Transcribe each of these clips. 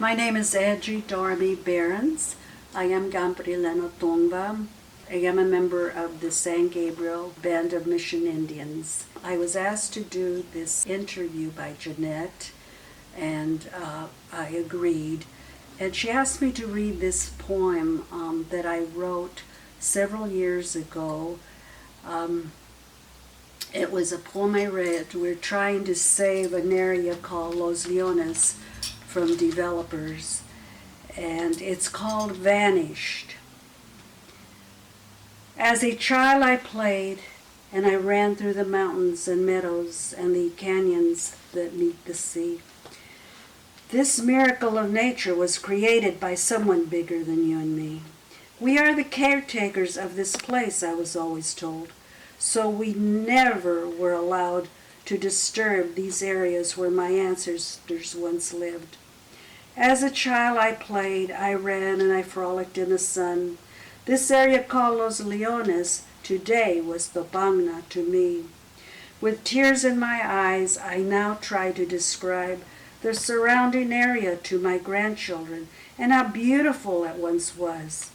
My name is Edgy Dormy Behrens. I am Gamprileno Tongva. I am a member of the San Gabriel Band of Mission Indians. I was asked to do this interview by Jeanette, and I agreed. And she asked me to read this poem that I wrote several years ago. It was a poem I read. We're trying to save an area called Los Leones from developers, and it's called Vanished. As a child I played, and I ran through the mountains and meadows and the canyons that meet the sea. This miracle of nature was created by someone bigger than you and me. We are the caretakers of this place, I was always told, so we never were allowed to disturb these areas where my ancestors once lived. As a child I played, I ran, and I frolicked in the sun. This area called Los Leones today was Topangna to me. With tears in my eyes, I now try to describe the surrounding area to my grandchildren and how beautiful it once was.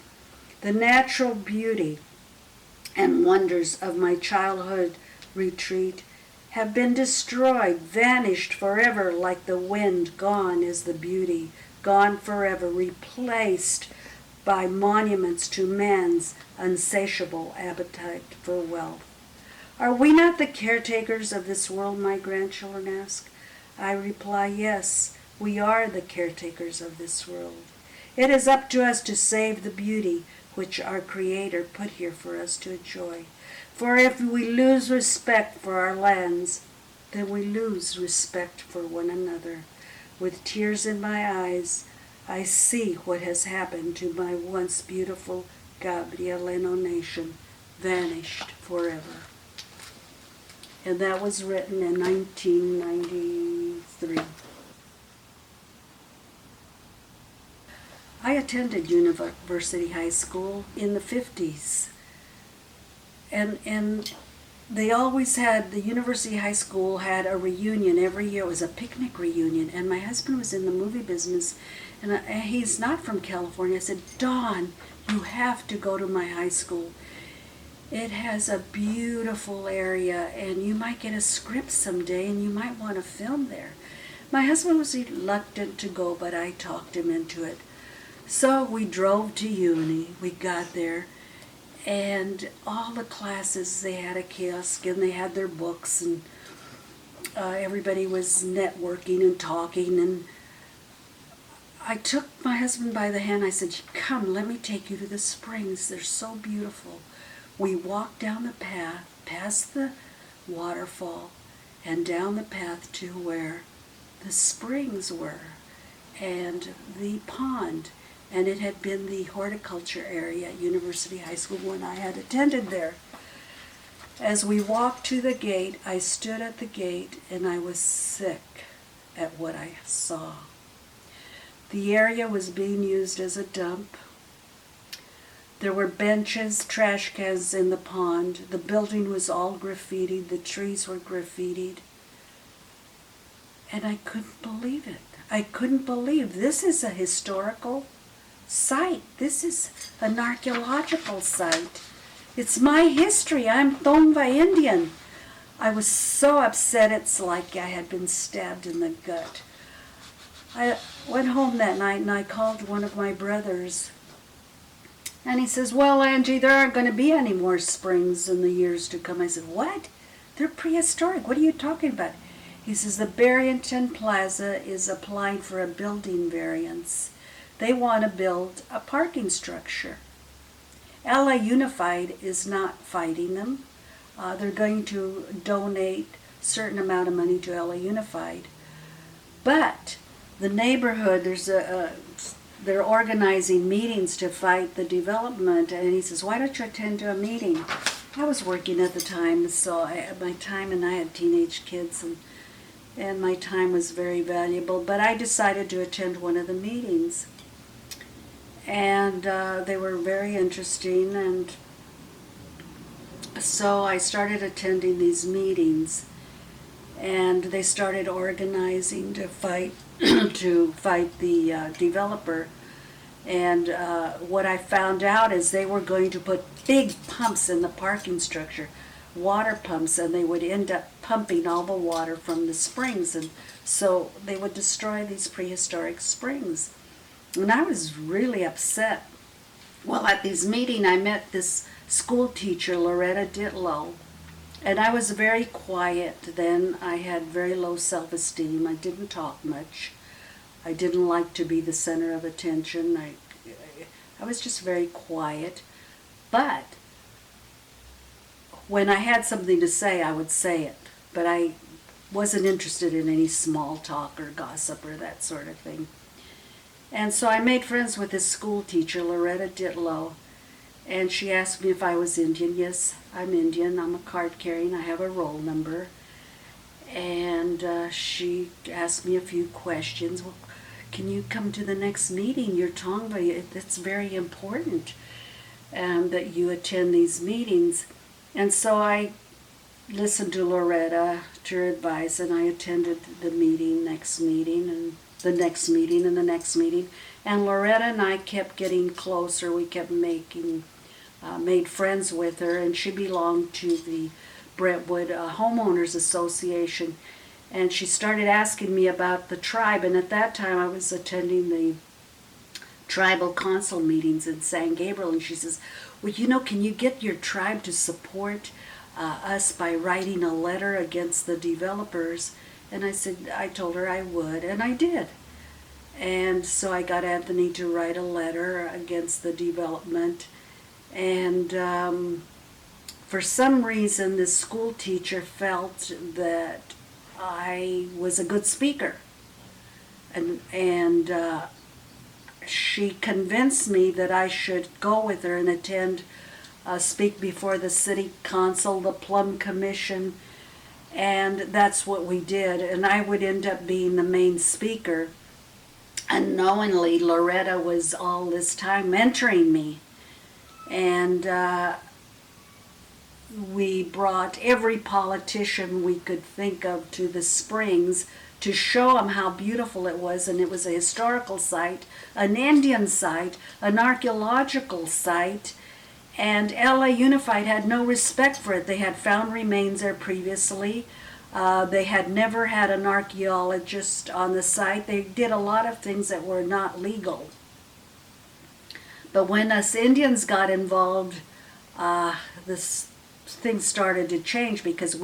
The natural beauty and wonders of my childhood retreat have been destroyed, vanished forever like the wind. Gone is the beauty, gone forever, replaced by monuments to man's insatiable appetite for wealth. Are we not the caretakers of this world, my grandchildren ask? I reply, yes, we are the caretakers of this world. It is up to us to save the beauty which our Creator put here for us to enjoy. For if we lose respect for our lands, then we lose respect for one another. With tears in my eyes, I see what has happened to my once beautiful Gabrieleno nation, vanished forever. And that was written in 1993. I attended University High School in the 50s. And they always had, the University High School had a reunion every year. It was a picnic reunion. And my husband was in the movie business, and he's not from California. I said, Dawn, you have to go to my high school. It has a beautiful area, and you might get a script someday, and you might want to film there. My husband was reluctant to go, but I talked him into it. So we drove to Uni. We got there, and all the classes, they had a kiosk, and they had their books, and everybody was networking and talking. And I took my husband by the hand. I said, come, let me take you to the springs. They're so beautiful. We walked down the path, past the waterfall, and down the path to where the springs were, and the pond. And it had been the horticulture area at University High School when I had attended there. As we walked to the gate, I stood at the gate, and I was sick at what I saw. The area was being used as a dump. There were benches, trash cans in the pond. The building was all graffitied. The trees were graffitied. And I couldn't believe it. I couldn't believe this is a historical site. This is an archaeological site. It's my history. I'm Tongva Indian. I was so upset, it's like I had been stabbed in the gut. I went home that night and I called one of my brothers. And he says, well, Angie, there aren't going to be any more springs in the years to come. I said, what? They're prehistoric. What are you talking about? He says, the Barrington Plaza is applying for a building variance. They want to build a parking structure. LA Unified is not fighting them. They're going to donate a certain amount of money to LA Unified. But the neighborhood, they're organizing meetings to fight the development. And he says, why don't you attend to a meeting? I was working at the time, so my time, and I had teenage kids, and my time was very valuable. But I decided to attend one of the meetings. And they were very interesting, and so I started attending these meetings, and they started organizing to fight to fight the developer. And what I found out is they were going to put big pumps in the parking structure, water pumps, and they would end up pumping all the water from the springs. And so they would destroy these prehistoric springs. And I was really upset. Well, at this meeting, I met this school teacher, Loretta Ditlow, and I was very quiet then. I had very low self-esteem. I didn't talk much. I didn't like to be the center of attention. I was just very quiet. But when I had something to say, I would say it. But I wasn't interested in any small talk or gossip or that sort of thing. And so I made friends with this school teacher, Loretta Ditlow, and she asked me if I was Indian. Yes, I'm Indian. I'm a card carrying. I have a roll number. And she asked me a few questions. Well, can you come to the next meeting? Your Tongva, it's very important that you attend these meetings. And so I listened to Loretta, to her advice, and I attended the next meeting, and the next meeting, and the next meeting. And Loretta and I kept getting closer. We kept made friends with her, and she belonged to the Brentwood Homeowners Association. And she started asking me about the tribe, and at that time I was attending the tribal council meetings in San Gabriel, and she says, well, can you get your tribe to support us by writing a letter against the developers? And I told her I would, and I did. And so I got Anthony to write a letter against the development. And for some reason, the school teacher felt that I was a good speaker. And she convinced me that I should go with her and attend, speak before the city council, the Plum Commission, and that's what we did. And I would end up being the main speaker. Unknowingly, Loretta was all this time mentoring me. And we brought every politician we could think of to the Springs to show them how beautiful it was. And it was a historical site, an Indian site, an archaeological site. And LA Unified had no respect for it. They had found remains there previously. They had never had an archaeologist on the site. They did a lot of things that were not legal. But when us Indians got involved, this thing started to change, because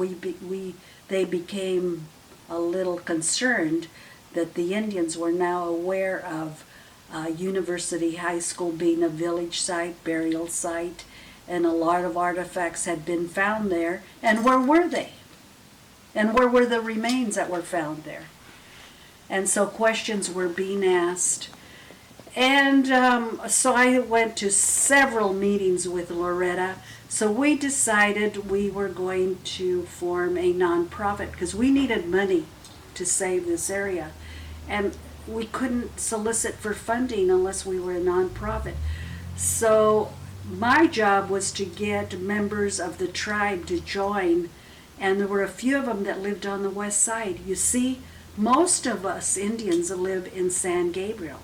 they became a little concerned that the Indians were now aware of University High School being a village site, burial site, and a lot of artifacts had been found there. And where were they? And where were the remains that were found there? And so questions were being asked. And so I went to several meetings with Loretta. So we decided we were going to form a nonprofit, because we needed money to save this area. And we couldn't solicit for funding unless we were a nonprofit. So my job was to get members of the tribe to join, and there were a few of them that lived on the west side. You see, most of us Indians live in San Gabriel,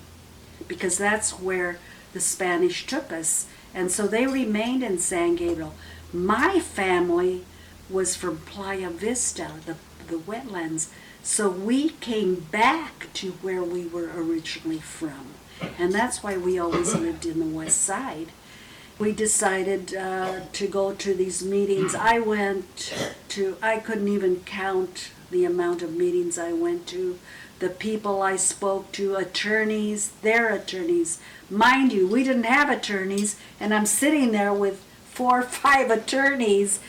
because that's where the Spanish took us. And so they remained in San Gabriel. My family was from Playa Vista, the wetlands. So we came back to where we were originally from. And that's why we always lived in the west side. We decided to go to these meetings. I couldn't even count the amount of meetings I went to. The people I spoke to, attorneys, their attorneys. Mind you, we didn't have attorneys, and I'm sitting there with 4 or 5 attorneys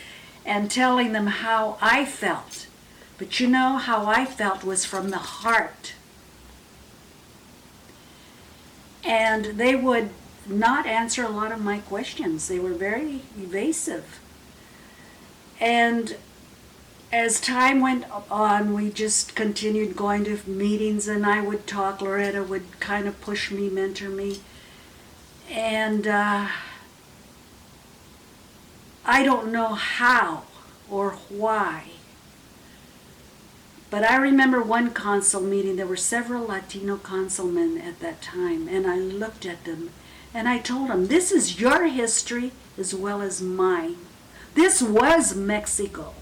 and telling them how I felt. But you know, how I felt was from the heart. And they would not answer a lot of my questions. They were very evasive. And as time went on, we just continued going to meetings, and I would talk. Loretta would kind of push me, mentor me. And I don't know how or why, But I remember one council meeting, there were several Latino councilmen at that time, and I looked at them and I told them, this is your history as well as mine. This was Mexico.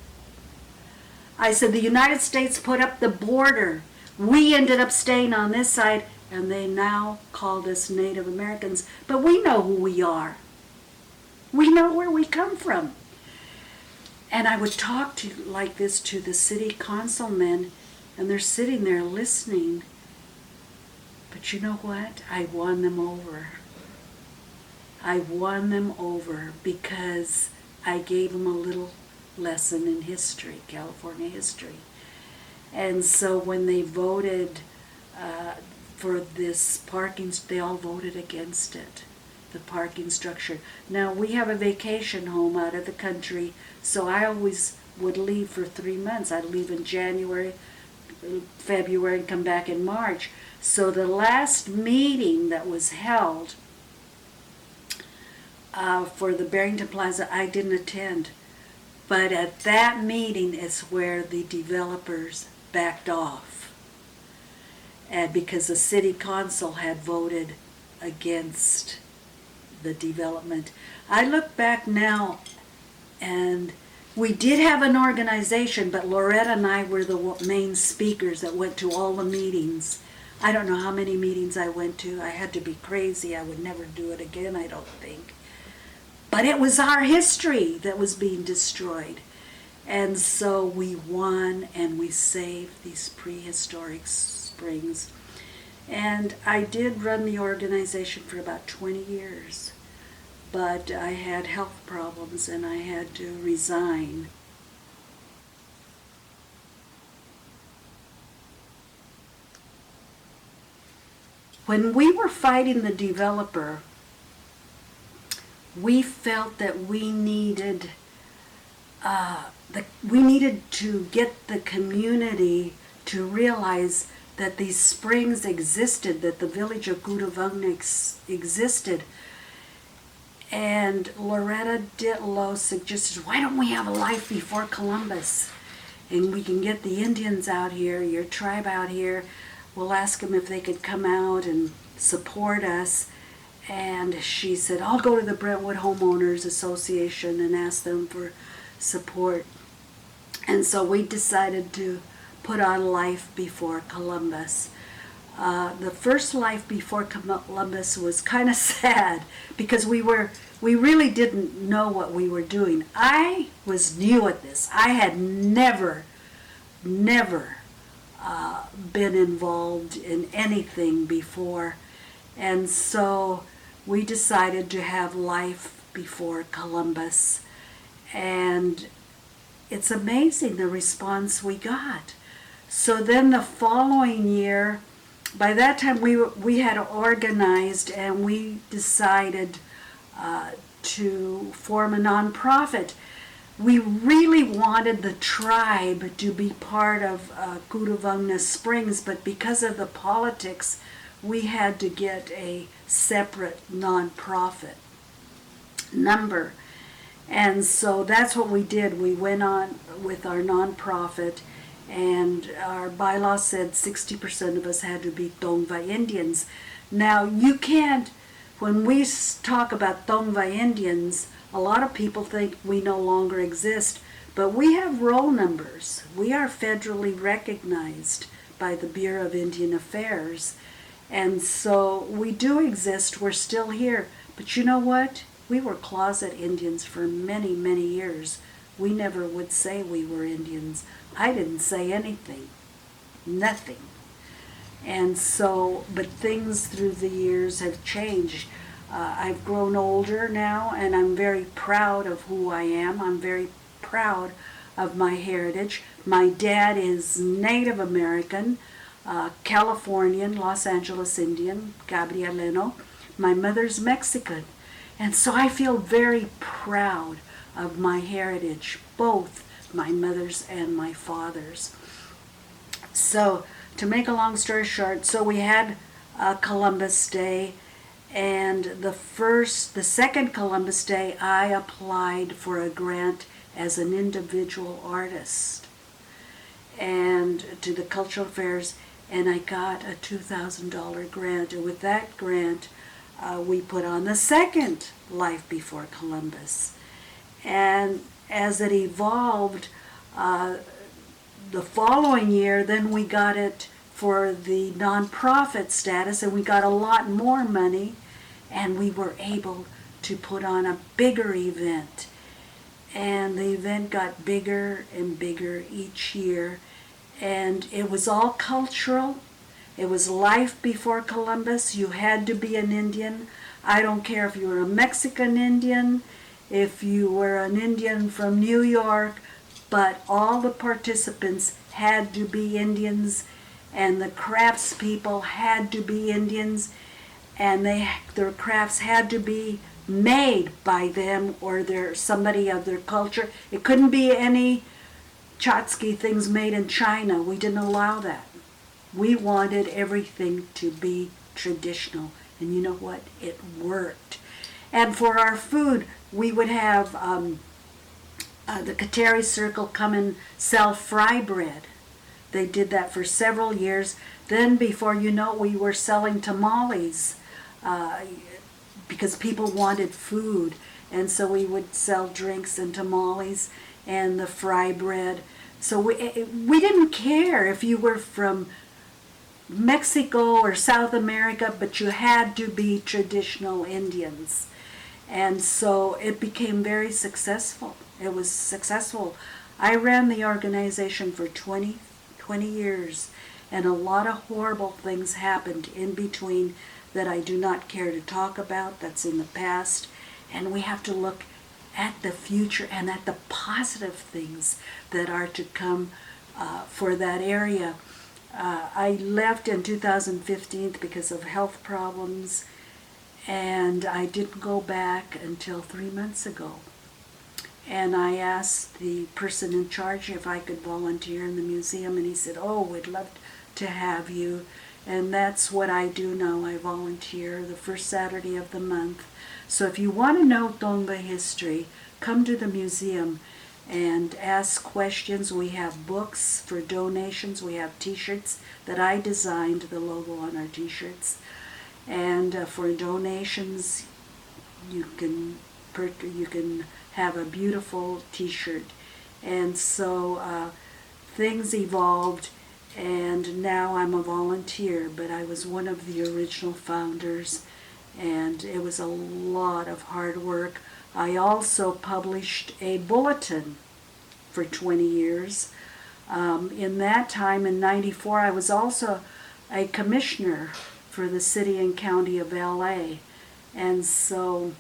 I said, the United States put up the border. We ended up staying on this side, and they now called us Native Americans. But we know who we are. We know where we come from. And I would talk like this to the city councilmen, and they're sitting there listening. But you know what? I won them over. I won them over because I gave them a little lesson in history, California history. And so when they voted for this parking, they all voted against it, the parking structure. Now, we have a vacation home out of the country, so I always would leave for 3 months. I'd leave in January, February, and come back in March. So the last meeting that was held for the Barrington Plaza, I didn't attend. But at that meeting is where the developers backed off. And because the city council had voted against the development. I look back now, and we did have an organization, but Loretta and I were the main speakers that went to all the meetings. I don't know how many meetings I went to. I had to be crazy. I would never do it again, I don't think. But it was our history that was being destroyed. And so we won, and we saved these prehistoric springs. And I did run the organization for about 20 years. But I had health problems, and I had to resign. When we were fighting the developer, we felt that we needed to get the community to realize that these springs existed, that the village of Kuruvungna existed. And Loretta Ditlow suggested, why don't we have a life before Columbus? And we can get the Indians out here, your tribe out here. We'll ask them if they could come out and support us. And she said, I'll go to the Brentwood Homeowners Association and ask them for support. And so we decided to put on Life Before Columbus. The first Life Before Columbus was kind of sad because we really didn't know what we were doing. I was new at this. I had never been involved in anything before. And so we decided to have Life Before Columbus. And it's amazing the response we got. So then the following year, by that time we had organized, and we decided to form a nonprofit. We really wanted the tribe to be part of Kuruvungna Springs, but because of the politics, we had to get a separate nonprofit number. And so that's what we did. We went on with our nonprofit, and our bylaw said 60% of us had to be Tongva Indians. Now, you can't, when we talk about Tongva Indians, a lot of people think we no longer exist, but we have roll numbers. We are federally recognized by the Bureau of Indian Affairs. And so we do exist. We're still here. But you know what? We were closet Indians for many, many years. We never would say we were Indians. I didn't say anything. Nothing. And so, but things through the years have changed. I've grown older now, and I'm very proud of who I am. I'm very proud of my heritage. My dad is Native American, Californian, Los Angeles Indian, Gabrieleno. My mother's Mexican. And so I feel very proud of my heritage, both my mother's and my father's. So, to make a long story short, so we had Columbus Day, and the second Columbus Day, I applied for a grant as an individual artist. and to the cultural fairs, and I got a $2,000 grant. And with that grant, we put on the second Life Before Columbus. And as it evolved, the following year, then we got it for the nonprofit status, and we got a lot more money, and we were able to put on a bigger event. And the event got bigger and bigger each year, and it was all cultural. It was Life Before Columbus. You had to be an Indian. I don't care if you were a Mexican Indian, if you were an Indian from New York, but all the participants had to be Indians, and the crafts people had to be Indians, and their crafts had to be made by them or somebody of their culture. It couldn't be any Chotsky things made in China. We didn't allow that. We wanted everything to be traditional, and you know what? It worked. And for our food, we would have the Kateri Circle come and sell fry bread. They did that for several years. Then before you know it, we were selling tamales because people wanted food. And so we would sell drinks and tamales and the fry bread. So we didn't care if you were from Mexico or South America, but you had to be traditional Indians. And so it became very successful. It was successful. I ran the organization for 20 years, and a lot of horrible things happened in between that I do not care to talk about. That's in the past. And we have to look at the future and at the positive things that are to come for that area. I left in 2015 because of health problems, and I didn't go back until 3 months ago. And I asked the person in charge if I could volunteer in the museum, and he said, "Oh, we'd love to have you." And that's what I do now. I volunteer the first Saturday of the month. So if you want to know Tongva history, come to the museum and ask questions. We have books for donations. We have t-shirts that I designed, the logo on our t-shirts. And for donations, you can have a beautiful t-shirt. And so things evolved, and now I'm a volunteer, but I was one of the original founders, and it was a lot of hard work. I also published a bulletin for 20 years. In that time, in '94, I was also a commissioner for the city and county of LA. And so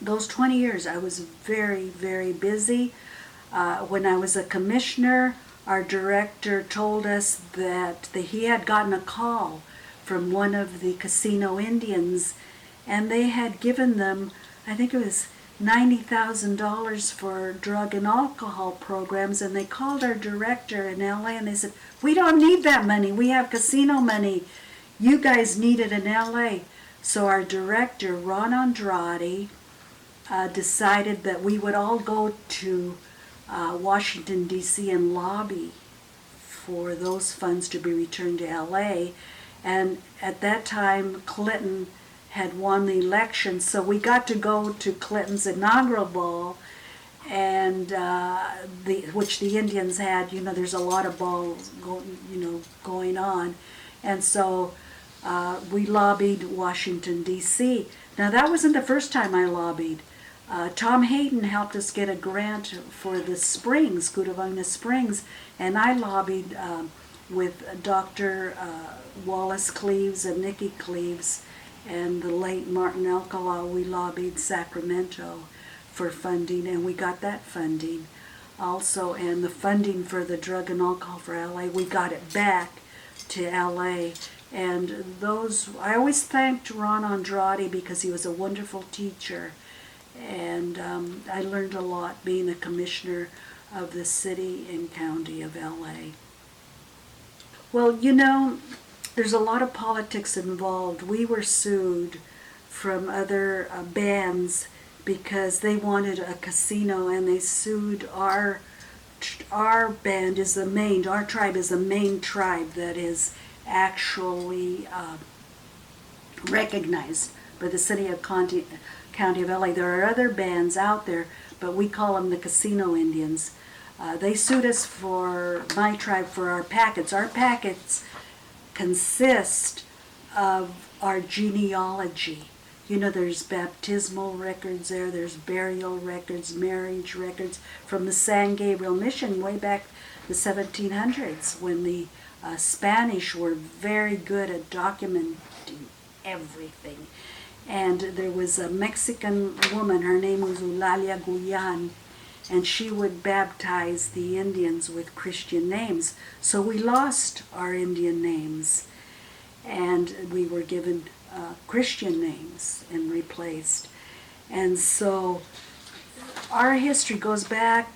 those 20 years, I was very, very busy. When I was a commissioner, our director told us that he had gotten a call from one of the casino Indians, and they had given them, I think it was $90,000 for drug and alcohol programs, and they called our director in LA and they said, "We don't need that money. We have casino money. You guys need it in LA." So our director, Ron Andrade, decided that we would all go to Washington, D.C. and lobby for those funds to be returned to LA. And at that time, Clinton had won the election, so we got to go to Clinton's inaugural ball, and which the Indians had. You know, there's a lot of balls going on, and so we lobbied Washington, D.C. Now that wasn't the first time I lobbied. Tom Hayden helped us get a grant for the Springs, Kuruvungna Springs, and I lobbied with Dr. Wallace Cleaves and Nikki Cleaves and the late Martin Alcala. We lobbied Sacramento for funding, and we got that funding also. And the funding for the drug and alcohol for LA, we got it back to LA. And those, I always thanked Ron Andrade because he was a wonderful teacher. And I learned a lot being a commissioner of the city and county of LA. Well, you know, there's a lot of politics involved. We were sued from other bands because they wanted a casino, and they sued our band is our tribe is the main tribe that is actually recognized by the city of County of LA. There are other bands out there, but we call them the Casino Indians. They sued us for my tribe for our packets. Our packets consist of our genealogy. You know, there's baptismal records there's burial records, marriage records from the San Gabriel Mission way back the 1700s, when the Spanish were very good at documenting everything. And there was a Mexican woman, her name was Eulalia Guyan, and she would baptize the Indians with Christian names. So we lost our Indian names, and we were given Christian names and replaced. And so our history goes back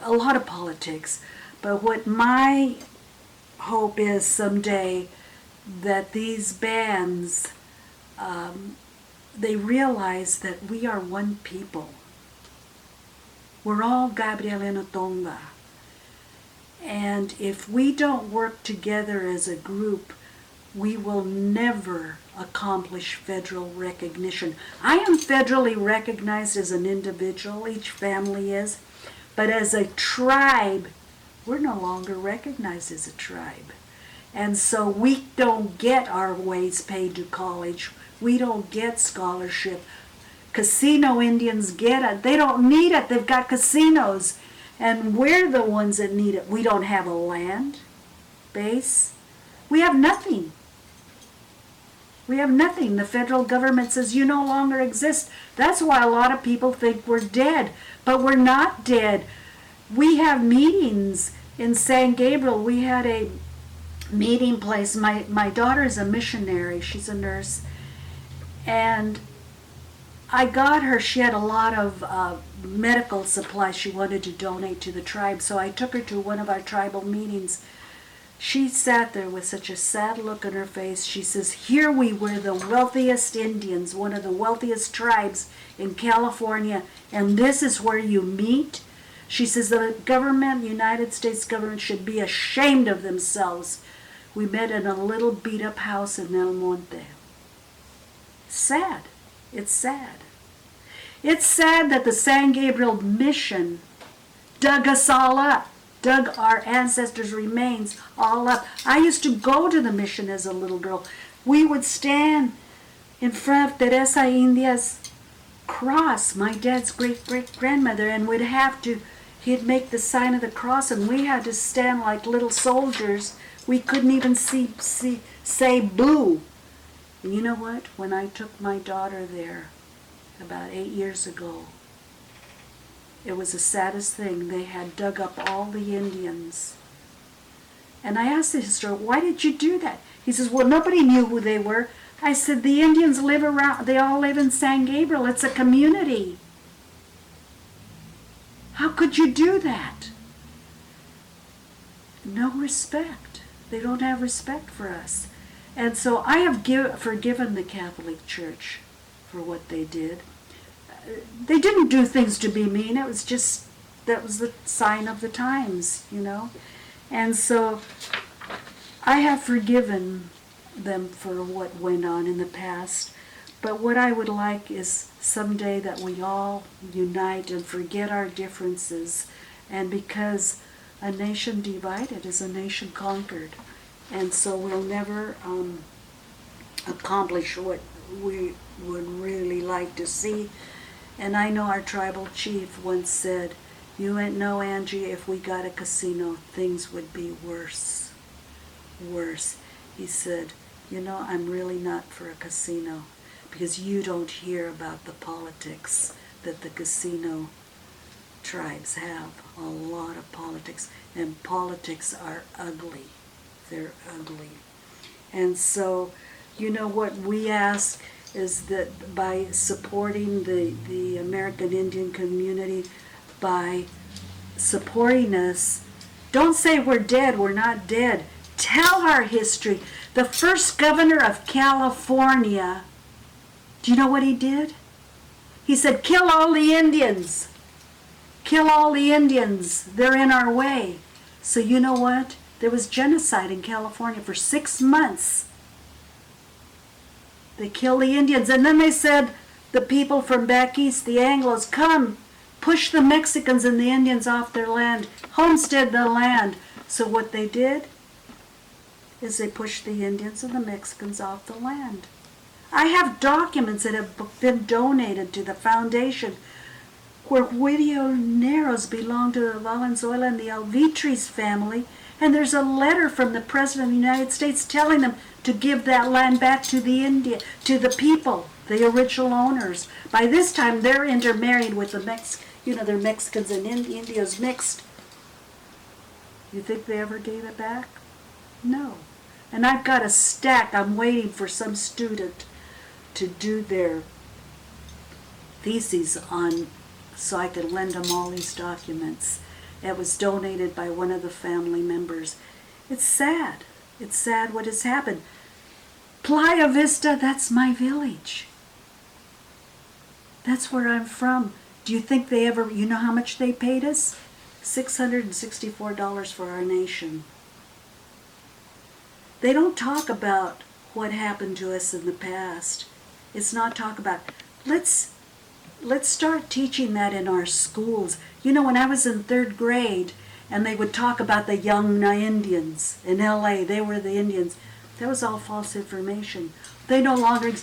a lot of politics. But what my hope is someday, that these bands, they realize that we are one people. We're all Gabrielino Tonga. And if we don't work together as a group, we will never accomplish federal recognition. I am federally recognized as an individual, each family is, but as a tribe, we're no longer recognized as a tribe. And so we don't get our ways paid to college. We don't get scholarship. Casino Indians get it. They don't need it. They've got casinos. And we're the ones that need it. We don't have a land base. We have nothing. We have nothing. The federal government says you no longer exist. That's why a lot of people think we're dead. But we're not dead. We have meetings in San Gabriel. We had a meeting place. My daughter is a missionary. She's a nurse. And I got her, she had a lot of medical supplies she wanted to donate to the tribe. So I took her to one of our tribal meetings. She sat there with such a sad look on her face. She says, here we were, the wealthiest Indians, one of the wealthiest tribes in California, and this is where you meet? She says, the government, the United States government, should be ashamed of themselves. We met in a little beat-up house in El Monte. Sad. It's sad. It's sad that the San Gabriel Mission dug us all up. Dug our ancestors' remains all up. I used to go to the mission as a little girl. We would stand in front of Teresa India's cross, my dad's great-great-grandmother, and he'd make the sign of the cross, and we had to stand like little soldiers. We couldn't even say boo. And you know what? When I took my daughter there about 8 years ago, it was the saddest thing. They had dug up all the Indians. And I asked the historian, why did you do that? He says, well, nobody knew who they were. I said, the Indians live around, they all live in San Gabriel. It's a community. How could you do that? No respect. They don't have respect for us. And so I have forgiven the Catholic Church for what they did. They didn't do things to be mean. It was just, that was the sign of the times, you know. And so I have forgiven them for what went on in the past. But what I would like is someday that we all unite and forget our differences. And because a nation divided is a nation conquered. And so we'll never accomplish what we would really like to see. And I know our tribal chief once said, you know, Angie, if we got a casino, things would be worse. Worse. He said, you know, I'm really not for a casino because you don't hear about the politics that the casino tribes have. A lot of politics. And politics are ugly. They're ugly. And so, you know, what we ask is that by supporting the American Indian community, by supporting us, don't say we're dead, we're not dead. Tell our history. The first governor of California, do you know what he did? He said, kill all the Indians. kill all the Indians. They're in our way. So you know what? There was genocide in California for 6 months. They killed the Indians. And then they said, the people from back east, the Anglos, come, push the Mexicans and the Indians off their land, homestead the land. So what they did is they pushed the Indians and the Mexicans off the land. I have documents that have been donated to the foundation where Guidioneros belong to the Valenzuela and the Alvitres family, and there's a letter from the President of the United States telling them to give that land back to the people, the original owners. By this time, they're intermarried with the they're Mexicans and Indios mixed. You think they ever gave it back? No. And I've got a stack. I'm waiting for some student to do their theses on, so I could lend them all these documents. It was donated by one of the family members. It's sad. It's sad what has happened. Playa Vista, that's my village. That's where I'm from. Do you think they ever, you know how much they paid us? $664 for our nation. They don't talk about what happened to us in the past. It's not talk about, let's start teaching that in our schools. You know, when I was in 3rd grade, and they would talk about the young Indians in LA, they were the Indians. That was all false information. They no longer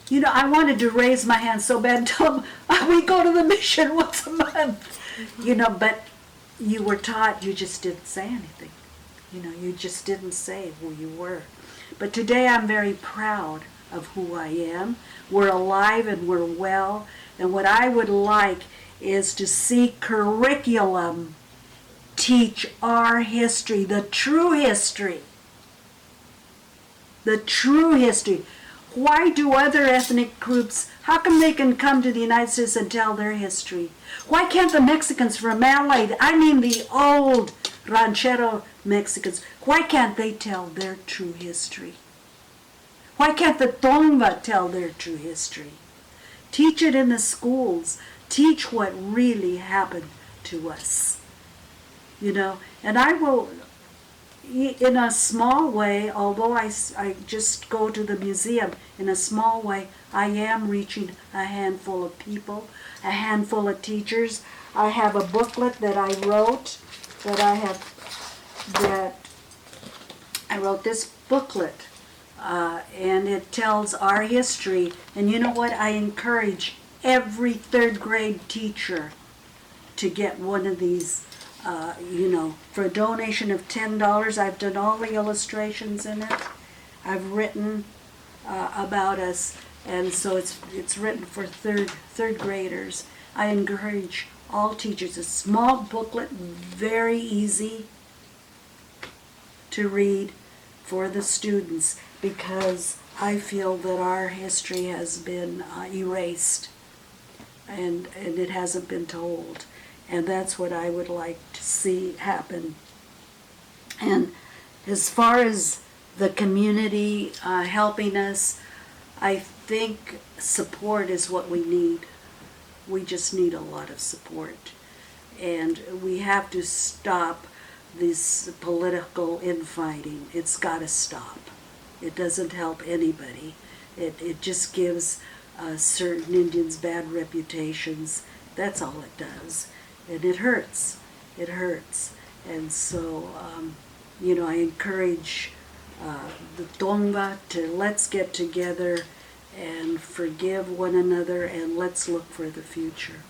You know, I wanted to raise my hand so bad and tell them, we go to the mission once a month. You know, but you were taught, you just didn't say anything. You know, you just didn't say who you were. But today I'm very proud of who I am. We're alive and we're well. And what I would like is to see curriculum teach our history, the true history. The true history. Why do other ethnic groups, how come they can come to the United States and tell their history? Why can't the Mexicans from LA, I mean the old ranchero Mexicans, why can't they tell their true history? Why can't the Tongva tell their true history? Teach it in the schools. Teach what really happened to us. You know, and I will, in a small way, although I just go to the museum, in a small way, I am reaching a handful of people, a handful of teachers. I have a booklet that I wrote, I wrote this booklet, and it tells our history. And you know what? I encourage every 3rd grade teacher to get one of these. You know, for a donation of $10, I've done all the illustrations in it. I've written about us, and so it's written for third graders. I encourage all teachers. A small booklet, very easy to read for the students, because I feel that our history has been erased, and it hasn't been told. And that's what I would like to see happen. And as far as the community helping us, I think support is what we need. We just need a lot of support. And we have to stop this political infighting. It's got to stop. It doesn't help anybody. It just gives certain Indians bad reputations. That's all it does. And it hurts. It hurts. And so, you know, I encourage the Tongva to let's get together and forgive one another, and let's look for the future.